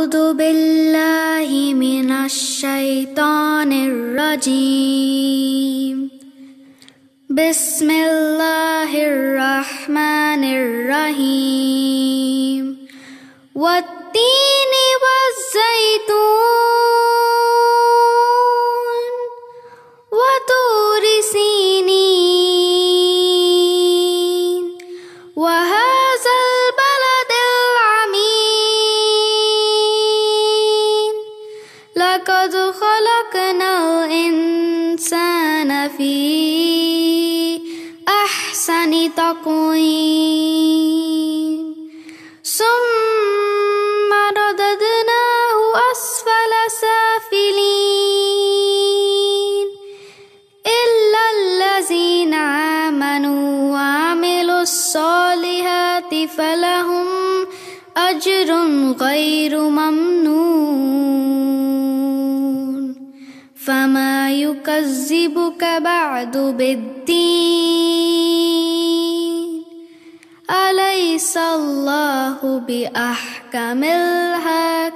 أعوذ بالله من الشيطان الرجيم بسم الله الرحمن الرحيم والتين والزيتون وطور سينين وهذا البلد العميد لقد خلقنا الإنسان في أحسن تقويم ثم رددناه أسفل سافلين إلا الذين آمنوا وعملوا الصالحات فلهم أجر غير ممنون فما يكذبك بعد بالدين أليس الله بأحكم الحاكمين